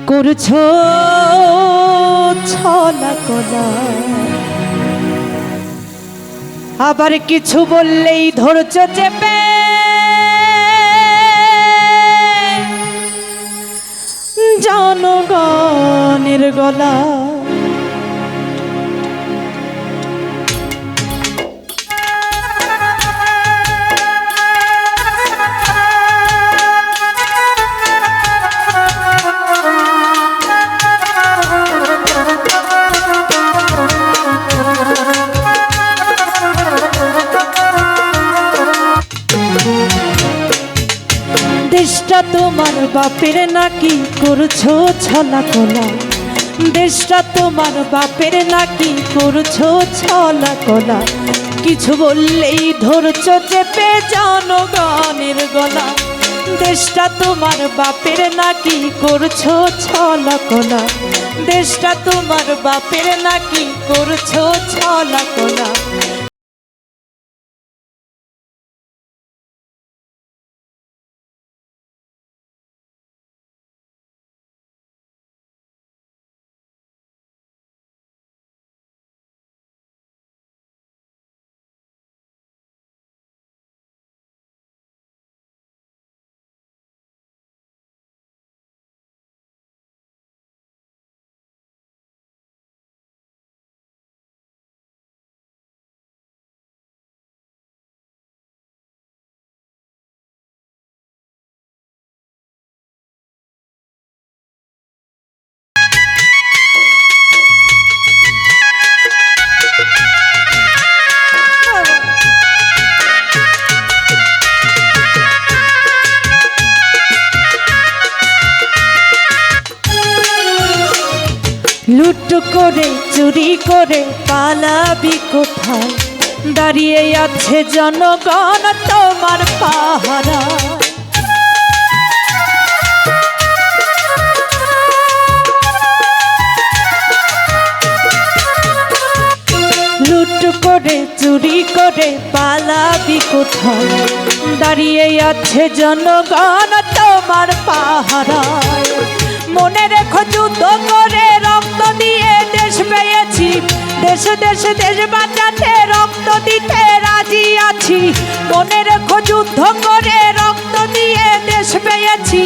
করছো ছলা কলা, আবার কিছু বললেই ধরছো চেপে, জনগণের গলা। দেশটা তোমার বাপের নাকি করছো ছলা কলা, দেশটা তোমার বাপের নাকি করছো ছলা কলা, কিছু বললেই ধরছো চেপে জনগণের গলা। দেশটা তোমার বাপের নাকি করছো ছলা কলা, দেশটা তোমার বাপের নাকি করছো ছলা কলা। লুট করে চুরি করে পালাবি কোথায়, দাঁড়িয়ে আছে জনগণ তোমার পাহারা। লুট করে চুরি করে পালাবি কোথায়, দাঁড়িয়ে আছে জনগণ তোমার পাহারায়। মনে রেখো যুদ্ধ করে রক্ত দিয়ে দেশ পেয়েছি, দেশ দেশ দেশ বাঁচাতে রক্ত দিতে রাজি আছি। মনে রেখো যুদ্ধ করে রক্ত দিয়ে দেশ পেয়েছি,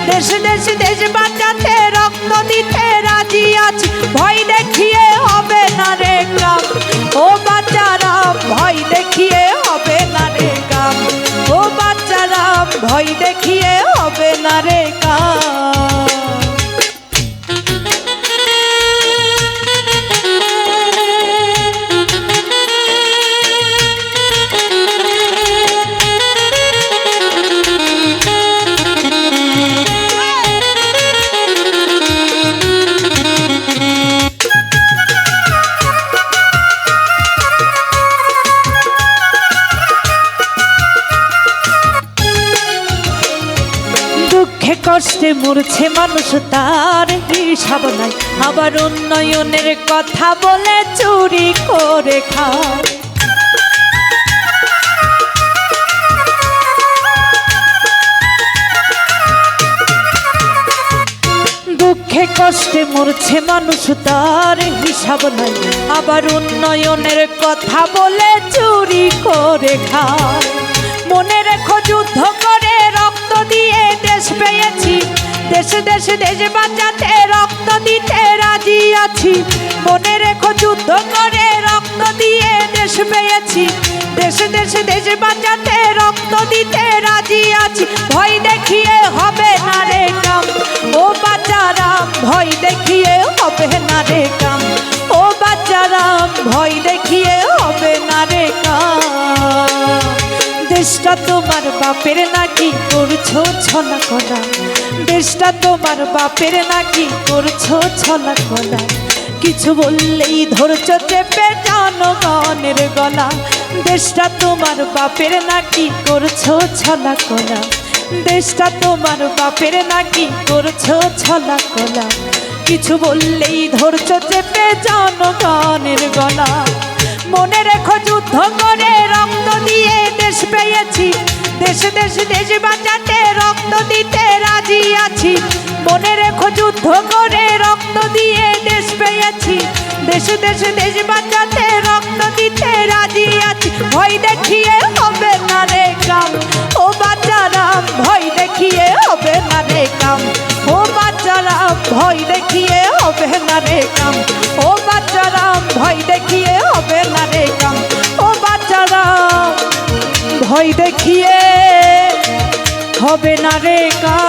দেশ দেশ দেশ বাঁচাতে রক্ত দিতে রাজি আছি। ভয় দেখিয়ে হবে না রে কাম, ও বাচ্চারা ভয় দেখিয়ে হবে না রে কাম, ও বাচ্চারা ভয় দেখিয়ে হবে না রে কাম। দুঃখে কষ্টে মরছে মানুষ তার হিসাব নাই, আবার উন্নয়নের কথা বলে চুরি করে খায়। দুঃখে কষ্টে মরছে মানুষ তার হিসাব নাই, আবার উন্নয়নের কথা বলে চুরি করে খায়। মনে রেখো যুদ্ধ করে রক্ত দিয়ে দেশ পেয়েছি, দেশ দেশ দেশ বাঁচাতে রক্ত দিতে রাজি আছি। মনে রেখো যুদ্ধ করে রক্ত দিয়ে দেশ পেয়েছি, দেশ দেশ দেশ বাঁচাতে রক্ত দিতে রাজি আছি। ভয় দেখিয়ে হবে না রে কাম, ও বাচ্চারা ভয় দেখিয়ে হবে না রে কাম, ও বাচ্চারা ভয় দেখিয়ে হবে না রে কাম। দেশটা তোমার বাপের নাকি করছো ছলা কলা, দেশটা তোমার বাপের নাকি করছো ছলা কলা, কিছু বললেই ধরছো চেপে জনগণের গলা। দেশটা তোমার বাপের নাকি করছো ছলা কলা, দেশটা তোমার বাপের নাকি করছো ছলা কলা, কিছু বললেই ধরছো চেপে জনগণের গলা। মনে রেখো যুদ্ধ করে রক্ত দিয়ে দেশ পেয়েছি, দেশ দেশ দেশ বাঁচাতে রক্ত দিতে রাজি আছি, মনে রেখো যুদ্ধ করে রক্ত দিয়ে দেশ পেয়েছি। দেশ দেশ দেশ বাঁচাতে রক্ত দিতে রাজি আছি, ভয় দেখিয়ে হবে না রে কাম, ও বাচ্চারাম ভয় দেখিয়ে হবে না রে কাম, ও বাচ্চারাম ভয় দেখিয়ে হবে না রে কাম, ও বাচ্চারাম ভয় দেখিয়ে হবে না রে কাম, ও বাচ্চারাম ভয় দেখিয়ে হবে না রে কাম।